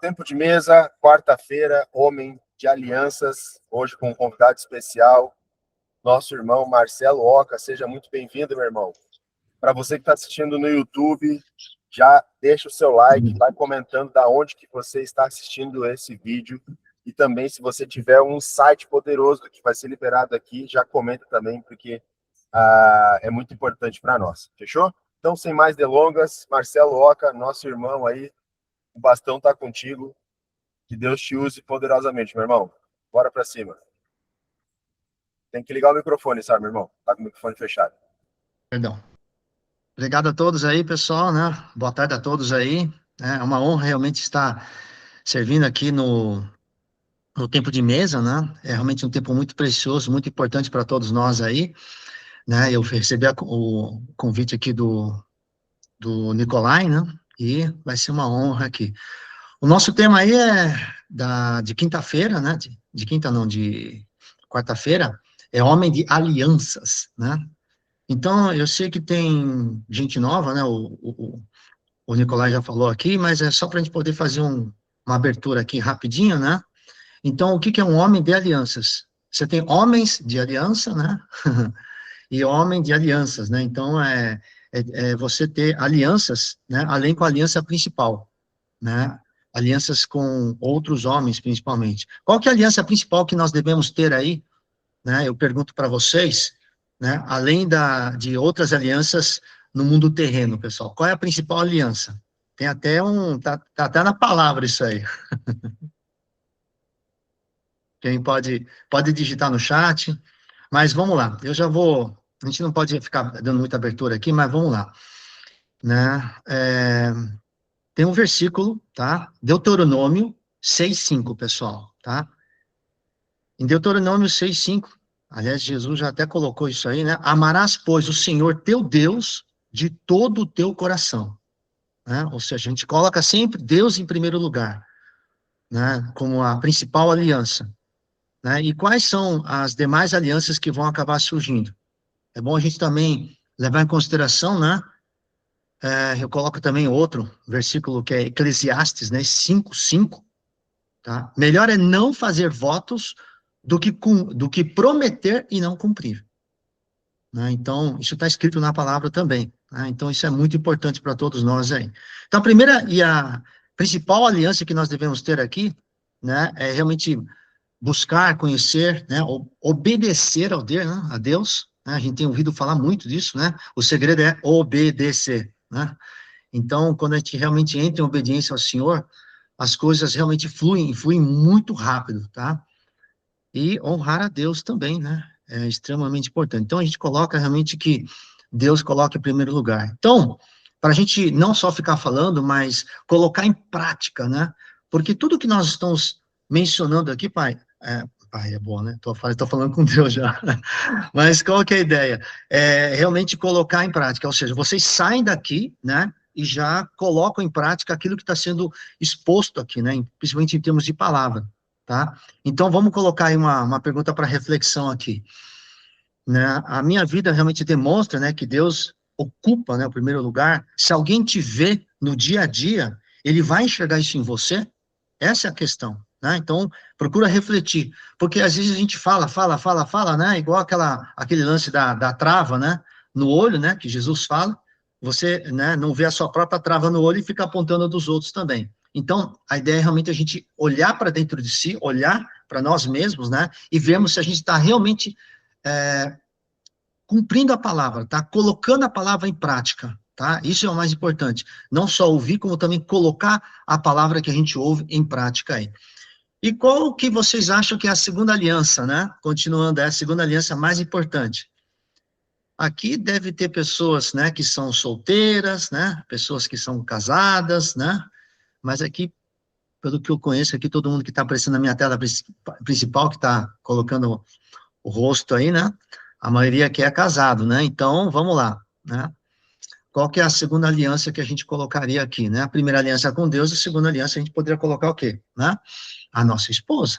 Tempo de mesa, quarta-feira, Homem de Alianças, hoje com um convidado especial, nosso irmão Marcelo Oca. Seja muito bem-vindo, meu irmão. Para você que está assistindo no YouTube, já deixa o seu like, vai comentando da onde que você está assistindo esse vídeo. E também, se você tiver um insight poderoso que vai ser liberado aqui, já comenta também, porque é muito importante para nós. Fechou? Então, sem mais delongas, Marcelo Oca, nosso irmão aí, o bastão está contigo. Que Deus te use poderosamente, meu irmão. Bora para cima. Tem que ligar o microfone, sabe, meu irmão? Tá com o microfone fechado. Perdão. Obrigado a todos aí, pessoal, né? Boa tarde a todos aí. É uma honra realmente estar servindo aqui no tempo de mesa, né? É realmente um tempo muito precioso, muito importante para todos nós aí, né? Eu recebi o convite aqui do Nicolai, né? E vai ser uma honra aqui. O nosso tema aí é de quinta-feira, né? De quinta não, de quarta-feira, é Homem de Alianças, né? Então, eu sei que tem gente nova, né? O Nicolai já falou aqui, mas é só para a gente poder fazer uma abertura aqui rapidinho, né? Então, o que que é um homem de alianças? Você tem homens de aliança, né? E homem de alianças, né? Então, é você ter alianças, né? Além com a aliança principal, né? Alianças com outros homens, principalmente. Qual que é a aliança principal que nós devemos ter aí, né? Eu pergunto para vocês, né? Além de outras alianças no mundo terreno, pessoal, qual é a principal aliança? Tem até tá até na palavra isso aí. Quem pode digitar no chat, mas vamos lá. A gente não pode ficar dando muita abertura aqui, mas vamos lá, né? Tem um versículo, tá? Deuteronômio 6:5, pessoal, tá? Em Deuteronômio 6:5, aliás, Jesus já até colocou isso aí, né? Amarás, pois, o Senhor teu Deus de todo o teu coração, né? Ou seja, a gente coloca sempre Deus em primeiro lugar, né? Como a principal aliança, né? E quais são as demais alianças que vão acabar surgindo? É bom a gente também levar em consideração, né? Eu coloco também outro versículo que é Eclesiastes, né? 5:5, tá? Melhor é não fazer votos do que prometer e não cumprir, né? Então, isso está escrito na palavra também, né? Então, isso é muito importante para todos nós aí. Então, a primeira e a principal aliança que nós devemos ter aqui, né, é realmente buscar, conhecer, né, obedecer a Deus, né? A gente tem ouvido falar muito disso, né? O segredo é obedecer, né? Então, quando a gente realmente entra em obediência ao Senhor, as coisas realmente fluem muito rápido, tá? E honrar a Deus também, né? É extremamente importante. Então, a gente coloca realmente que Deus coloca em primeiro lugar. Então, para a gente não só ficar falando, mas colocar em prática, né? Porque tudo que nós estamos mencionando aqui, pai, é bom, né? Tô falando com Deus já. Mas qual que é a ideia? É realmente colocar em prática, ou seja, vocês saem daqui, né? E já colocam em prática aquilo que está sendo exposto aqui, né? Principalmente em termos de palavra, tá? Então, vamos colocar aí uma pergunta para reflexão aqui, né? A minha vida realmente demonstra, né, que Deus ocupa, né, o primeiro lugar. Se alguém te vê no dia a dia, ele vai enxergar isso em você? Essa é a questão, né? Então, procura refletir, porque às vezes a gente fala, né? Igual aquele lance da trava, né? No olho, né? Que Jesus fala, você, né, não vê a sua própria trava no olho e fica apontando a dos outros também. Então, a ideia é realmente a gente olhar para dentro de si, olhar para nós mesmos, né? E vermos se a gente está realmente cumprindo a palavra, tá? Colocando a palavra em prática, tá? Isso é o mais importante. Não só ouvir, como também colocar a palavra que a gente ouve em prática aí. E qual que vocês acham que é a segunda aliança, né? Continuando, é a segunda aliança mais importante. Aqui deve ter pessoas, né, que são solteiras, né? Pessoas que são casadas, né? Mas aqui, pelo que eu conheço, aqui todo mundo que está aparecendo na minha tela principal, que está colocando o rosto aí, né? A maioria aqui é casado, né? Então, vamos lá, né? Qual que é a segunda aliança que a gente colocaria aqui, né? A primeira aliança é com Deus, a segunda aliança a gente poderia colocar o quê, né? A nossa esposa,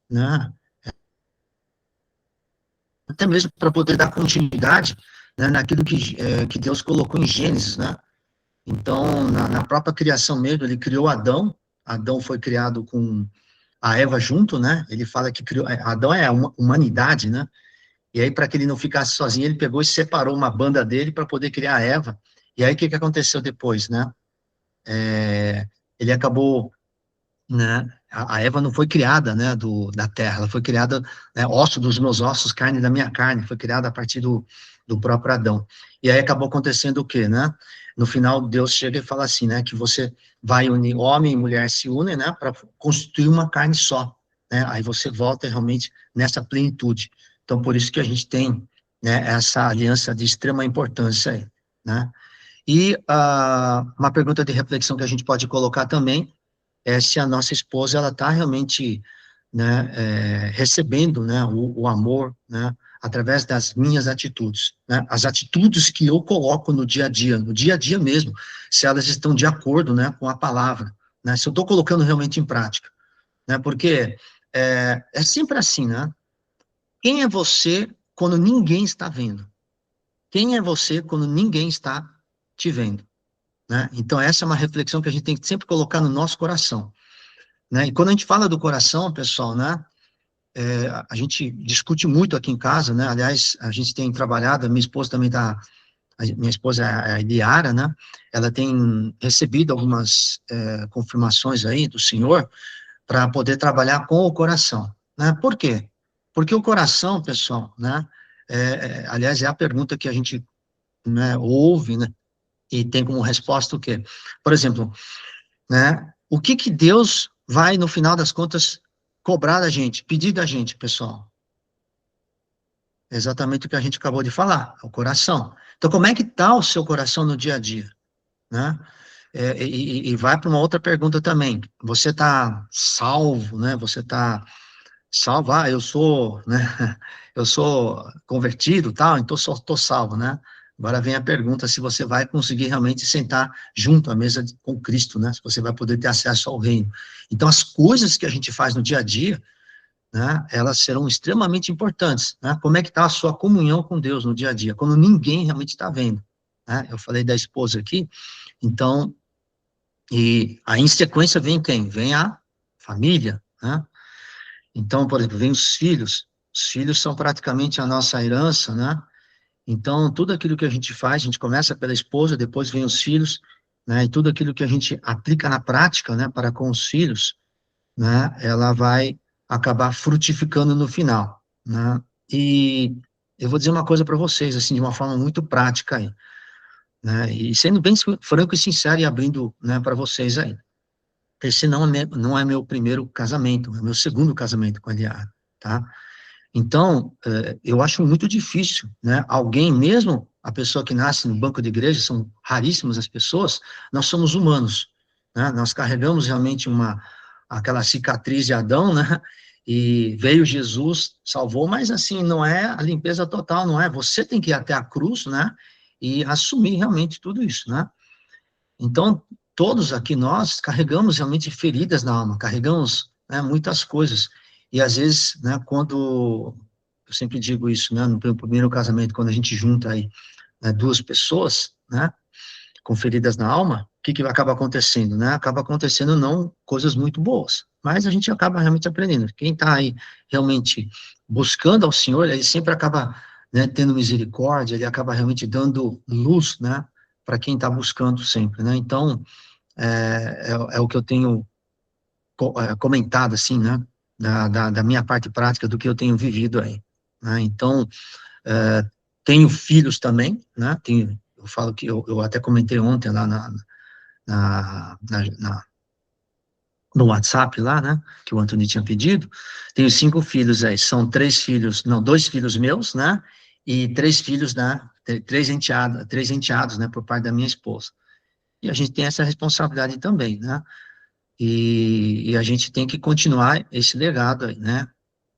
né? Até mesmo para poder dar continuidade, né, naquilo que Deus colocou em Gênesis, né? Então, na própria criação mesmo, ele criou Adão, Adão foi criado com a Eva junto, né? Ele fala que criou, Adão é a humanidade, né? E aí, para que ele não ficasse sozinho, ele pegou e separou uma banda dele para poder criar a Eva. E aí, o que que aconteceu depois, né? Ele acabou, né? A Eva não foi criada, né, da terra, ela foi criada, né, osso dos meus ossos, carne da minha carne, foi criada a partir do próprio Adão. E aí acabou acontecendo o quê, né? No final, Deus chega e fala assim, né, que você vai unir, homem e mulher se unem, né, para constituir uma carne só, né? Aí você volta realmente nessa plenitude. Então, por isso que a gente tem, né, essa aliança de extrema importância aí, né? E uma pergunta de reflexão que a gente pode colocar também é se a nossa esposa ela está realmente, né, recebendo, né, o amor, né, através das minhas atitudes, né, as atitudes que eu coloco no dia a dia mesmo, se elas estão de acordo, né, com a palavra, né, se eu estou colocando realmente em prática, né, porque é sempre assim, né, quem é você quando ninguém está vendo? Quem é você quando ninguém está te vendo? Né? Então, essa é uma reflexão que a gente tem que sempre colocar no nosso coração. Né? E quando a gente fala do coração, pessoal, né, a gente discute muito aqui em casa, né? Aliás, a gente tem trabalhado, a minha esposa também está, minha esposa é a Eliara, né? Ela tem recebido algumas confirmações aí do Senhor para poder trabalhar com o coração, né? Por quê? Porque o coração, pessoal, né? Aliás, é a pergunta que a gente, né, ouve, né? E tem como resposta o quê? Por exemplo, né? O que que Deus vai, no final das contas, cobrar da gente, pedir da gente, pessoal? É exatamente o que a gente acabou de falar, o coração. Então, como é que está o seu coração no dia a dia, né? E vai para uma outra pergunta também. Você está salvo, né? Você está salvo? Ah, eu sou, né? Eu sou convertido, tal, então só estou salvo, né? Agora vem a pergunta se você vai conseguir realmente sentar junto à mesa com Cristo, né? Se você vai poder ter acesso ao reino. Então, as coisas que a gente faz no dia a dia, né? Elas serão extremamente importantes, né? Como é que está a sua comunhão com Deus no dia a dia, quando ninguém realmente está vendo, né? Eu falei da esposa aqui, então, e aí em sequência vem quem? Vem a família, né? Então, por exemplo, vem os filhos são praticamente a nossa herança, né? Então, tudo aquilo que a gente faz, a gente começa pela esposa, depois vem os filhos, né? E tudo aquilo que a gente aplica na prática, né, para com os filhos, né, ela vai acabar frutificando no final, né? E eu vou dizer uma coisa para vocês, assim, de uma forma muito prática aí, né? E sendo bem franco e sincero e abrindo, né, para vocês aí. Esse não é meu primeiro casamento, é meu segundo casamento com a Eliara, tá? Então, eu acho muito difícil, né? Alguém, mesmo a pessoa que nasce no banco de igreja, são raríssimas as pessoas, nós somos humanos, né? Nós carregamos realmente aquela cicatriz de Adão, né? E veio Jesus, salvou, mas assim, não é a limpeza total, não é? Você tem que ir até a cruz, né? E assumir realmente tudo isso, né? Então, todos aqui nós carregamos realmente feridas na alma, carregamos, né, muitas coisas. E às vezes, né, quando eu sempre digo isso, né, no primeiro casamento, quando a gente junta aí, né, duas pessoas, né, com feridas na alma, o que que acaba acontecendo, né? Acaba acontecendo não coisas muito boas, mas a gente acaba realmente aprendendo. Quem está aí realmente buscando ao Senhor, ele sempre acaba, né, tendo misericórdia, ele acaba realmente dando luz, né, para quem está buscando sempre, né? Então, é o que eu tenho comentado, assim, né, da minha parte prática, do que eu tenho vivido aí, né? Então, é, tenho filhos também, né? Eu falo que eu até comentei ontem lá no WhatsApp lá, né? Que o Antônio tinha pedido. Tenho 5 filhos aí, são 3 filhos, não, 2 filhos meus, né? E 3 filhos, né? 3 enteados, né? Por parte da minha esposa. E a gente tem essa responsabilidade também, né? E a gente tem que continuar esse legado aí, né?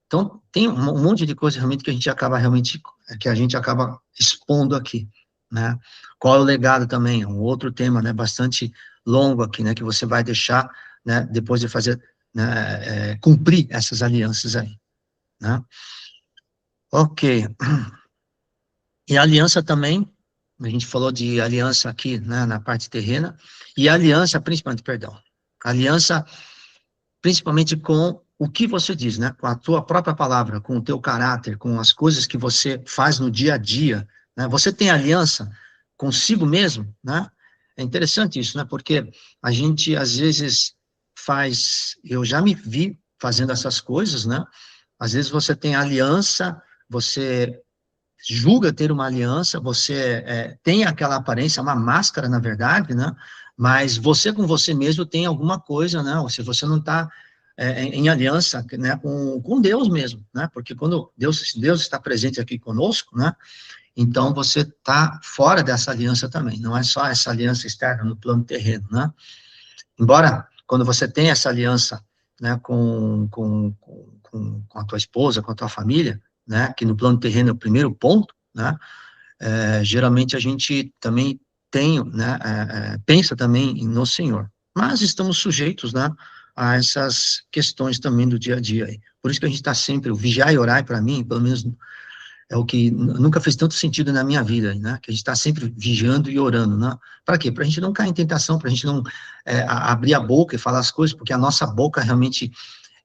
Então, tem um monte de coisa realmente que a gente acaba realmente, que a gente acaba expondo aqui, né? Qual é o legado também? Um outro tema, né, bastante longo aqui, né, que você vai deixar, né, depois de fazer, né, cumprir essas alianças aí, né? Ok. E a aliança também, a gente falou de aliança aqui, né, na parte terrena, e a aliança, principalmente, perdão. Aliança, principalmente com o que você diz, né? Com a tua própria palavra, com o teu caráter, com as coisas que você faz no dia a dia, né? Você tem aliança consigo mesmo, né? É interessante isso, né? Porque a gente, às vezes, eu já me vi fazendo essas coisas, né? Às vezes você tem aliança, você julga ter uma aliança, você tem aquela aparência, uma máscara, na verdade, né? Mas você com você mesmo tem alguma coisa, né? Ou se você não está em aliança, né, com Deus mesmo, né? Porque quando Deus está presente aqui conosco, né? Então você está fora dessa aliança também. Não é só essa aliança externa no plano terreno, né? Embora quando você tem essa aliança, né, com a tua esposa, com a tua família, né, que no plano terreno é o primeiro ponto, né? Geralmente a gente também né, pensa também no Senhor, mas estamos sujeitos, né, a essas questões também do dia a dia. Aí. Por isso que a gente está sempre, o vigiar e orar, para mim, pelo menos é o que nunca fez tanto sentido na minha vida, né, que a gente está sempre vigiando e orando, né, para quê? Para a gente não cair em tentação, para a gente não abrir a boca e falar as coisas, porque a nossa boca realmente,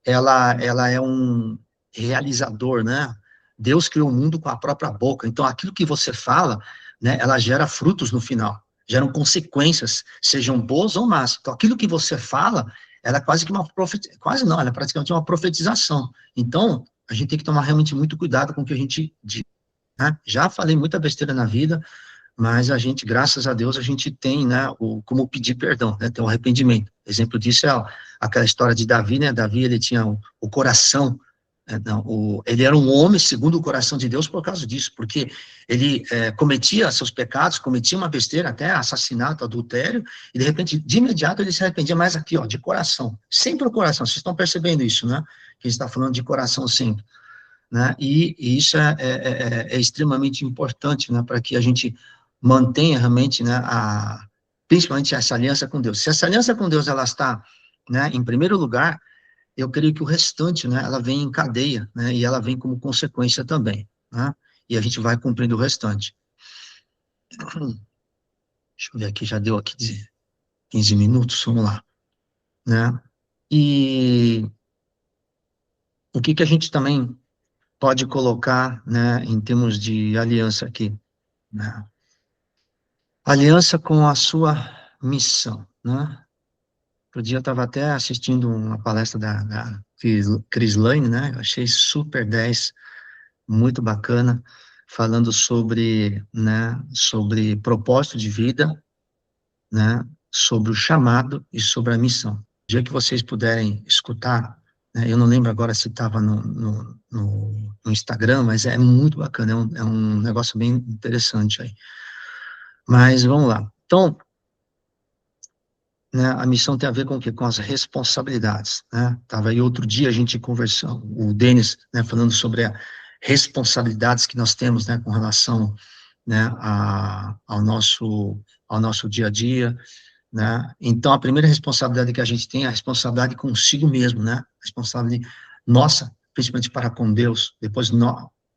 ela é um realizador, né, Deus criou o mundo com a própria boca, então aquilo que você fala, né, ela gera frutos no final, geram consequências, sejam boas ou más. Então aquilo que você fala, ela é quase que uma quase não, ela é praticamente uma profetização. Então, a gente tem que tomar realmente muito cuidado com o que a gente diz, né? Já falei muita besteira na vida, mas a gente, graças a Deus, a gente tem, né, como pedir perdão, né, tem um arrependimento. Exemplo disso é aquela história de Davi, né, Davi, ele tinha o coração, não, ele era um homem segundo o coração de Deus por causa disso, porque ele cometia seus pecados, cometia uma besteira, até assassinato, adultério, e de repente, de imediato, ele se arrependia mais aqui, ó, de coração, sempre o coração, vocês estão percebendo isso, né, que a gente está falando de coração sempre, né, e isso é extremamente importante, né, para que a gente mantenha realmente, né, principalmente essa aliança com Deus. Se essa aliança com Deus, ela está, né, em primeiro lugar, eu creio que o restante, né, ela vem em cadeia, né, e ela vem como consequência também, né, e a gente vai cumprindo o restante. Deixa eu ver aqui, já deu aqui 15 minutos, vamos lá, né, e o que a gente também pode colocar, né, em termos de aliança aqui, né, aliança com a sua missão, né, outro dia eu estava até assistindo uma palestra da Chris Lane, né, eu achei super 10, muito bacana, falando sobre, né, sobre propósito de vida, né, sobre o chamado e sobre a missão. O dia que vocês puderem escutar, né, eu não lembro agora se estava no Instagram, mas é muito bacana, é um negócio bem interessante aí. Mas vamos lá. Então, né, a missão tem a ver com o quê? Com as responsabilidades, né? Tava aí outro dia a gente conversando, o Denis, né, falando sobre as responsabilidades que nós temos, né, com relação, né, ao nosso dia a dia, né? Então, a primeira responsabilidade que a gente tem é a responsabilidade consigo mesmo, né? Responsabilidade nossa, principalmente para com Deus, depois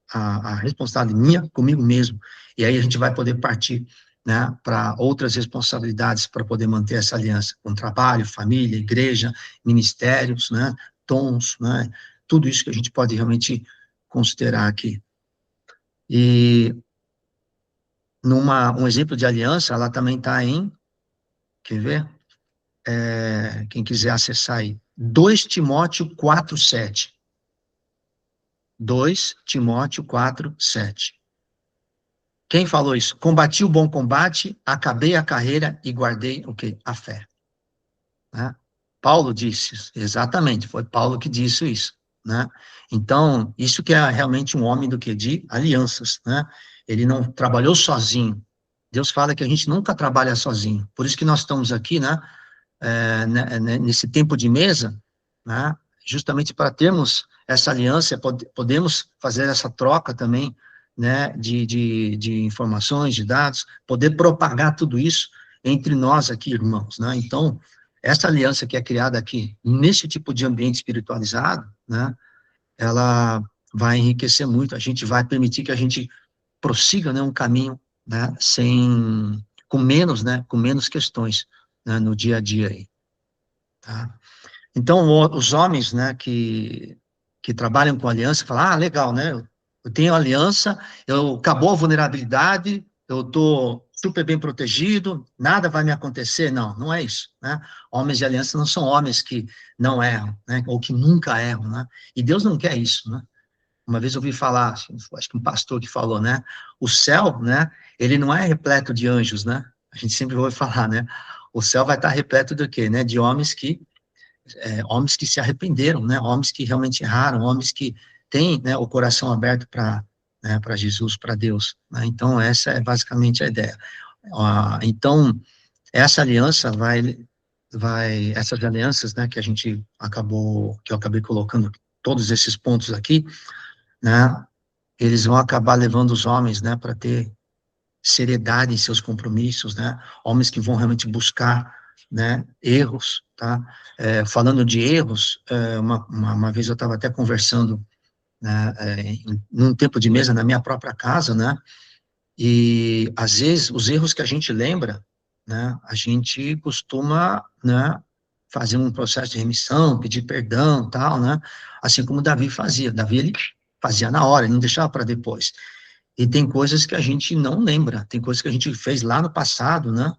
a responsabilidade minha comigo mesmo, e aí a gente vai poder partir, né, para outras responsabilidades para poder manter essa aliança com trabalho, família, igreja, ministérios, né, dons, né, tudo isso que a gente pode realmente considerar aqui. E um exemplo de aliança, ela também está quer ver? Quem quiser acessar aí, 2 Timóteo 4:7. 2 Timóteo 4:7. Quem falou isso? Combati o bom combate, acabei a carreira e guardei o quê? A fé. Né? Paulo disse isso, exatamente, foi Paulo que disse isso, né? Então, isso que é realmente um homem do que? De alianças, né? Ele não trabalhou sozinho. Deus fala que a gente nunca trabalha sozinho. Por isso que nós estamos aqui, né? Nesse tempo de mesa, né? Justamente para termos essa aliança, podemos fazer essa troca também, né? De informações, de dados, poder propagar tudo isso entre nós aqui, irmãos, né? Então, essa aliança que é criada aqui, nesse tipo de ambiente espiritualizado, né, ela vai enriquecer muito, a gente vai permitir que a gente prossiga, né, um caminho, né, com menos questões, né, no dia a dia aí. tá? Então, os homens, né, que trabalham com aliança, falam, ah, legal, né, eu tenho aliança, acabou a vulnerabilidade, eu estou super bem protegido, nada vai me acontecer. Não, não é isso, né? Homens de aliança não são homens que não erram, né, ou que nunca erram, né? E Deus não quer isso, né? Uma vez eu ouvi falar, acho que um pastor que falou, né, o céu, né, ele não é repleto de anjos, né? A gente sempre ouve falar, né? O céu vai estar repleto do quê, né? De homens que se arrependeram, né? Homens que realmente erraram, homens que têm, né, o coração aberto para, né, para Jesus, para Deus, né? Então, essa é basicamente a ideia. Então, essa aliança essas alianças, né, que eu acabei colocando todos esses pontos aqui, né, eles vão acabar levando os homens, né, para ter seriedade em seus compromissos, né? Homens que vão realmente buscar, né, erros, tá? Falando de erros, uma vez eu estava até conversando, né, num tempo de mesa na minha própria casa, né? E às vezes os erros que a gente lembra, né, a gente costuma, né, fazer um processo de remissão, pedir perdão, tal, né? Assim como Davi fazia. Davi ele fazia na hora, ele não deixava para depois. E tem coisas que a gente não lembra, tem coisas que a gente fez lá no passado, né?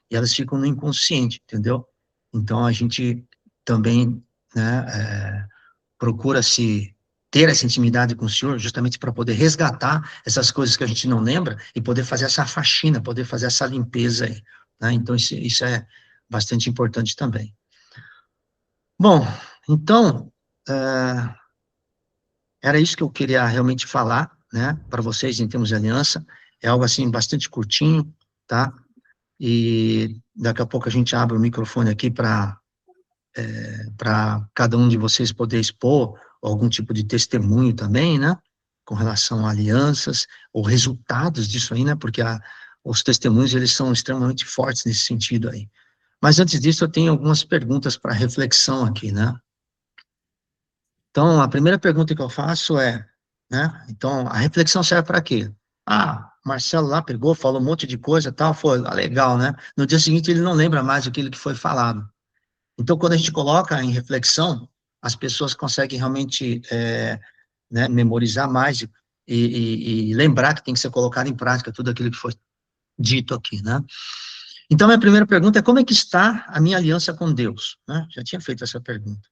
E elas ficam no inconsciente, entendeu? Então a gente também, né, procura se ter essa intimidade com o Senhor, justamente para poder resgatar essas coisas que a gente não lembra e poder fazer essa faxina, poder fazer essa limpeza aí, né? Então isso é bastante importante também. Bom, então, era isso que eu queria realmente falar, né, para vocês em termos de aliança. É algo assim bastante curtinho, tá? E daqui a pouco a gente abre o microfone aqui para cada um de vocês poder expor algum tipo de testemunho também, né? Com relação a alianças ou resultados disso aí, né? Porque os testemunhos eles são extremamente fortes nesse sentido aí. Mas antes disso eu tenho algumas perguntas para reflexão aqui, né? Então, a primeira pergunta que eu faço é, né? Então, a reflexão serve para quê? Ah, Marcelo lá pegou, falou um monte de coisa, tal, foi legal, né? No dia seguinte ele não lembra mais aquilo que foi falado. Então, quando a gente coloca em reflexão, as pessoas conseguem realmente, né, memorizar mais e lembrar que tem que ser colocado em prática tudo aquilo que foi dito aqui, né? Então, minha primeira pergunta é como é que está a minha aliança com Deus, né? Já tinha feito essa pergunta.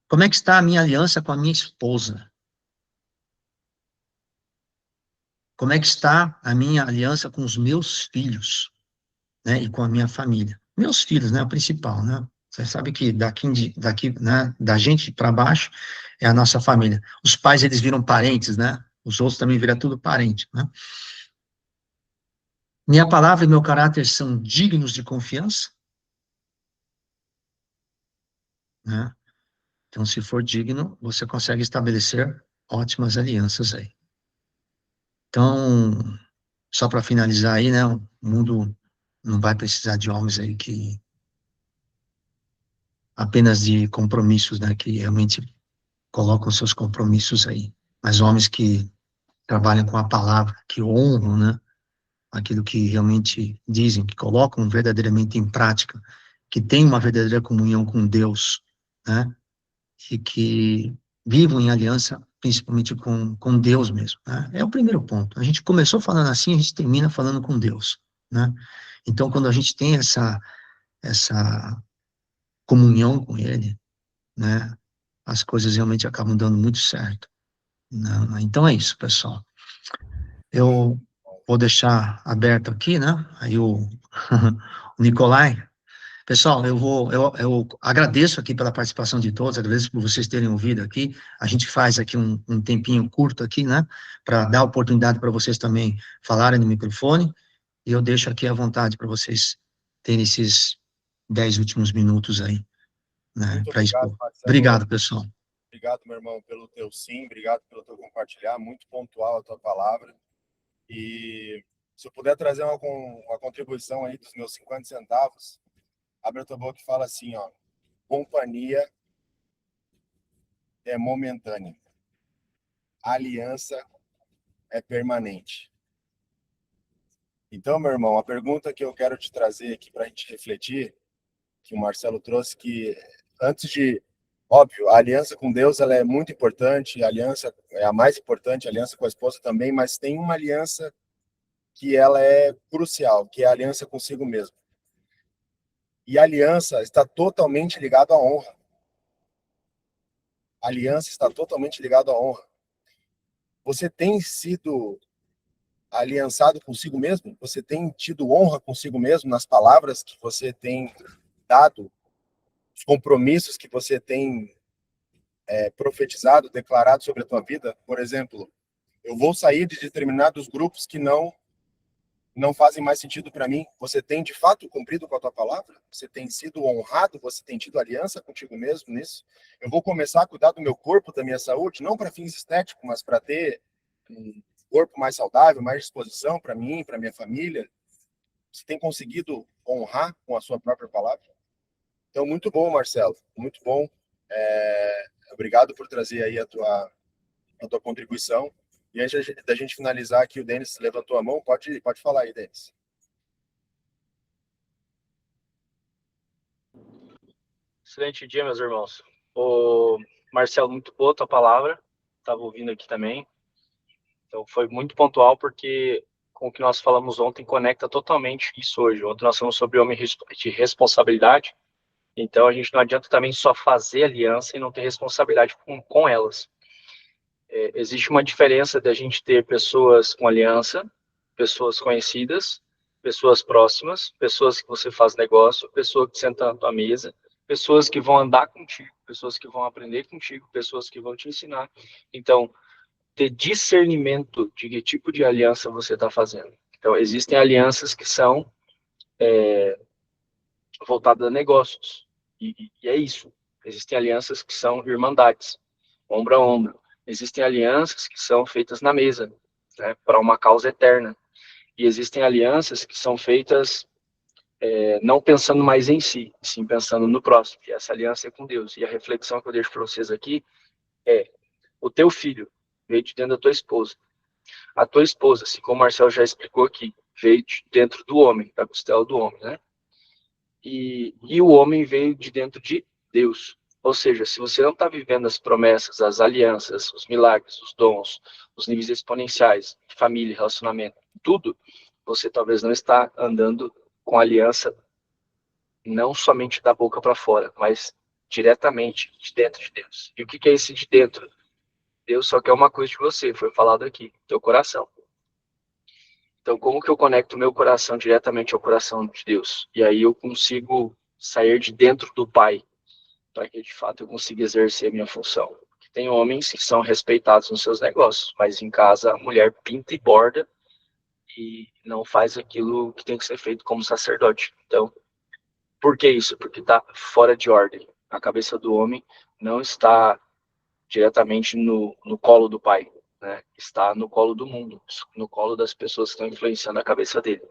Como é que está a minha aliança com a minha esposa? Como é que está a minha aliança com os meus filhos, né, e com a minha família? Meus filhos, né, o principal, né? Você sabe que daqui, né, da gente para baixo é a nossa família. Os pais, eles viram parentes, né? Os outros também viram tudo parente, né? Minha palavra e meu caráter são dignos de confiança, né? Então, se for digno, você consegue estabelecer ótimas alianças aí. Então, só para finalizar aí, né, o mundo não vai precisar de homens aí que apenas de compromissos, né, que realmente colocam seus compromissos aí, mas homens que trabalham com a palavra, que honram, né, aquilo que realmente dizem, que colocam verdadeiramente em prática, que têm uma verdadeira comunhão com Deus, né, e que vivam em aliança principalmente com Deus mesmo, né? É o primeiro ponto. A gente começou falando assim, a gente termina falando com Deus, né? Então, quando a gente tem essa comunhão com Ele, né, as coisas realmente acabam dando muito certo. Não, então é isso, pessoal. Muito Eu bom. vou deixar aberto aqui, né? Aí o Nicolai. Pessoal, eu agradeço aqui pela participação de todos, agradeço por vocês terem ouvido aqui. A gente faz aqui um tempinho curto aqui, né? Para dar oportunidade para vocês também falarem no microfone. E eu deixo aqui à vontade para vocês terem esses 10 últimos minutos aí, né? Muito Para obrigado, expor. Marcelo. Obrigado, pessoal. Obrigado, meu irmão, pelo teu sim, obrigado pelo teu compartilhar, muito pontual a tua palavra. E se eu puder trazer uma contribuição aí dos meus 50 centavos, abre a tua boca e fala assim, ó, companhia é momentânea, aliança é permanente. Então, meu irmão, a pergunta que eu quero te trazer aqui para a gente refletir, que o Marcelo trouxe, que óbvio, a aliança com Deus ela é muito importante, a aliança é a mais importante, a aliança com a esposa também, mas tem uma aliança que ela é crucial, que é a aliança consigo mesmo. E a aliança está totalmente ligada à honra. A aliança está totalmente ligada à honra. Você tem sido aliançado consigo mesmo? Você tem tido honra consigo mesmo nas palavras que você tem dado, os compromissos que você tem profetizado, declarado sobre a tua vida? Por exemplo, eu vou sair de determinados grupos que não fazem mais sentido para mim. Você tem de fato cumprido com a tua palavra? Você tem sido honrado? Você tem tido aliança contigo mesmo nisso? Eu vou começar a cuidar do meu corpo, da minha saúde, não para fins estéticos, mas para ter um corpo mais saudável, mais disposição para mim, para minha família. Você tem conseguido honrar com a sua própria palavra? Então, muito bom, Marcelo, muito bom. Obrigado por trazer aí a tua contribuição. E antes da gente finalizar aqui, o Denis levantou a mão. Pode falar aí, Denis. Excelente dia, meus irmãos. O Marcelo, muito boa a tua palavra. Estava ouvindo aqui também. Então, foi muito pontual, porque com o que nós falamos ontem conecta totalmente isso hoje. Ontem nós falamos sobre homem de responsabilidade. Então, a gente não adianta também só fazer aliança e não ter responsabilidade com elas. Existe uma diferença da gente ter pessoas com aliança, pessoas conhecidas, pessoas próximas, pessoas que você faz negócio, pessoa que senta na tua mesa, pessoas que vão andar contigo, pessoas que vão aprender contigo, pessoas que vão te ensinar. Então, ter discernimento de que tipo de aliança você está fazendo. Então, existem alianças que são voltadas a negócios, e é isso. Existem alianças que são irmandades, ombro a ombro. Existem alianças que são feitas na mesa, né, para uma causa eterna. E existem alianças que são feitas não pensando mais em si, sim pensando no próximo. E essa aliança é com Deus. E a reflexão que eu deixo para vocês aqui é: o teu filho veio de dentro da tua esposa. A tua esposa, assim como o Marcelo já explicou aqui, veio de dentro do homem, da costela do homem, né? E o homem veio de dentro de Deus. Ou seja, se você não está vivendo as promessas, as alianças, os milagres, os dons, os níveis exponenciais, família, relacionamento, tudo, você talvez não está andando com aliança não somente da boca para fora, mas diretamente de dentro de Deus. E o que é esse de dentro? Deus só quer uma coisa de você, foi falado aqui, teu coração. Então, como que eu conecto o meu coração diretamente ao coração de Deus? E aí eu consigo sair de dentro do Pai, para que de fato eu consiga exercer a minha função. Porque tem homens que são respeitados nos seus negócios, mas em casa a mulher pinta e borda e não faz aquilo que tem que ser feito como sacerdote. Então, por que isso? Porque está fora de ordem. A cabeça do homem não está diretamente no colo do pai, né? Está no colo do mundo, no colo das pessoas que estão influenciando a cabeça dele.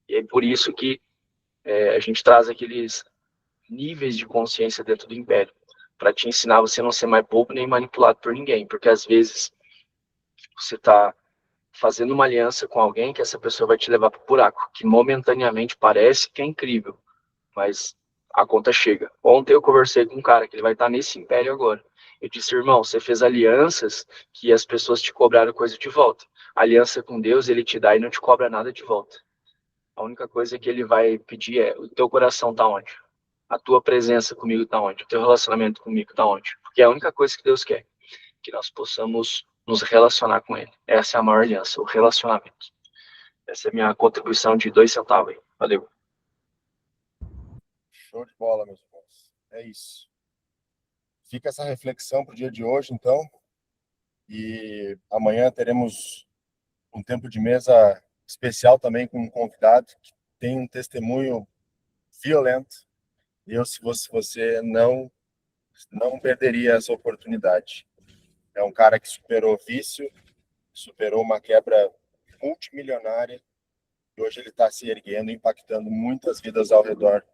E é por isso que a gente traz aqueles níveis de consciência dentro do império, para te ensinar você não ser mais bobo nem manipulado por ninguém, porque às vezes você está fazendo uma aliança com alguém que essa pessoa vai te levar para o buraco, que momentaneamente parece que é incrível, mas a conta chega. Ontem eu conversei com um cara que ele vai estar nesse império agora. Eu disse: irmão, você fez alianças que as pessoas te cobraram coisa de volta. A aliança com Deus, ele te dá e não te cobra nada de volta. A única coisa que ele vai pedir é: o teu coração está onde? A tua presença comigo está onde? O teu relacionamento comigo está onde? Porque é a única coisa que Deus quer, que nós possamos nos relacionar com Ele. Essa é a maior aliança, o relacionamento. Essa é a minha contribuição de 2 centavos aí. Valeu. Show de bola, meus irmãos. É isso. Fica essa reflexão para o dia de hoje, então. E amanhã teremos um tempo de mesa especial também com um convidado que tem um testemunho violento. E eu, se fosse você, não perderia essa oportunidade. É um cara que superou vício, superou uma quebra multimilionária, e hoje ele está se erguendo, impactando muitas vidas ao redor,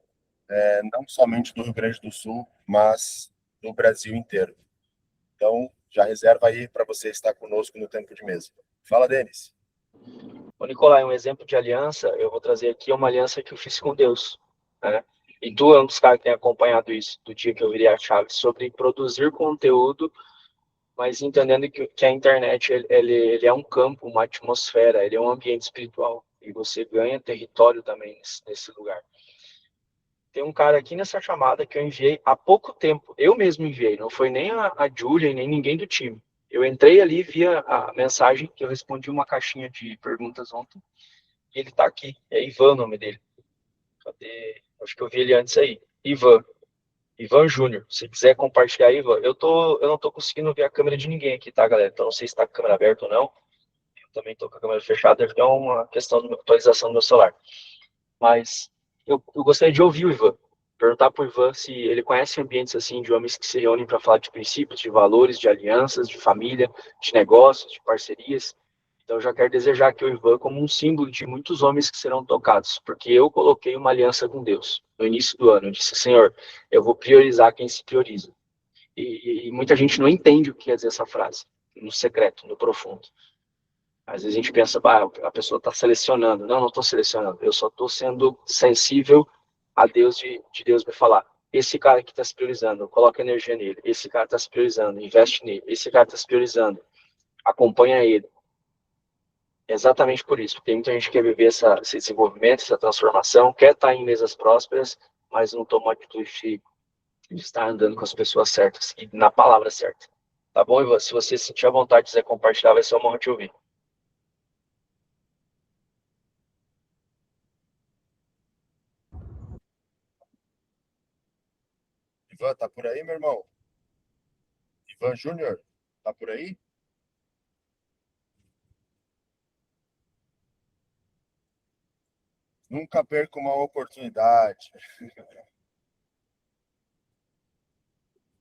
não somente do Rio Grande do Sul, mas do Brasil inteiro. Então, já reserva aí para você estar conosco no tempo de mesa. Fala, Denis. Ô, Nicolai, um exemplo de aliança, eu vou trazer aqui uma aliança que eu fiz com Deus, né? E tu é um dos caras que tem acompanhado isso, do dia que eu virei a chave, sobre produzir conteúdo, mas entendendo que a internet ele é um campo, uma atmosfera, ele é um ambiente espiritual. E você ganha território também nesse lugar. Tem um cara aqui nessa chamada que eu enviei há pouco tempo. Eu mesmo enviei, não foi nem a Julia, nem ninguém do time. Eu entrei ali, via a mensagem, que eu respondi uma caixinha de perguntas ontem, e ele tá aqui. É Ivan o nome dele. Cadê? Acho que eu vi ele antes aí. Ivan Júnior. Se quiser compartilhar, Ivan. Eu não tô conseguindo ver a câmera de ninguém aqui, tá, galera? Então não sei se tá com a câmera aberta ou não. Eu também tô com a câmera fechada, é uma questão de atualização do meu celular. Mas eu gostaria de ouvir o Ivan. Perguntar para o Ivan se ele conhece ambientes assim de homens que se reúnem para falar de princípios, de valores, de alianças, de família, de negócios, de parcerias. Então, eu já quero desejar aqui o Ivan como um símbolo de muitos homens que serão tocados, porque eu coloquei uma aliança com Deus no início do ano. Eu disse, Senhor, eu vou priorizar quem se prioriza. E muita gente não entende o que quer dizer essa frase, no secreto, no profundo. Às vezes a gente pensa, a pessoa está selecionando. Não, não estou selecionando. Eu só estou sendo sensível a Deus de Deus me falar. Esse cara que está se priorizando, coloca energia nele. Esse cara está se priorizando, investe nele. Esse cara está se priorizando, acompanha ele. É exatamente por isso. Tem muita gente que quer viver esse desenvolvimento, essa transformação, quer estar em mesas prósperas, mas não toma a atitude de estar andando com as pessoas certas e na palavra certa. Tá bom, Ivan? Se você sentir a vontade de quiser compartilhar, vai ser uma honra te ouvir. Ivan, tá por aí, meu irmão? Ivan Júnior, tá por aí? Nunca perca uma oportunidade.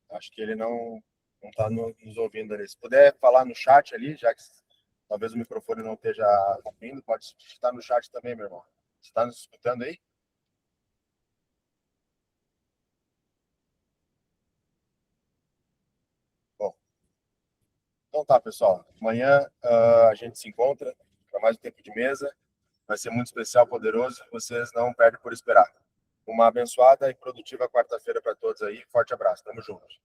Acho que ele não está nos ouvindo ali. Se puder falar no chat ali, já que talvez o microfone não esteja ouvindo, pode digitar no chat também, meu irmão. Você está nos escutando aí? Bom, então tá, pessoal. Amanhã a gente se encontra para mais um tempo de mesa. Vai ser muito especial, poderoso. Vocês não perdem por esperar. Uma abençoada e produtiva quarta-feira para todos aí. Forte abraço. Tamo junto.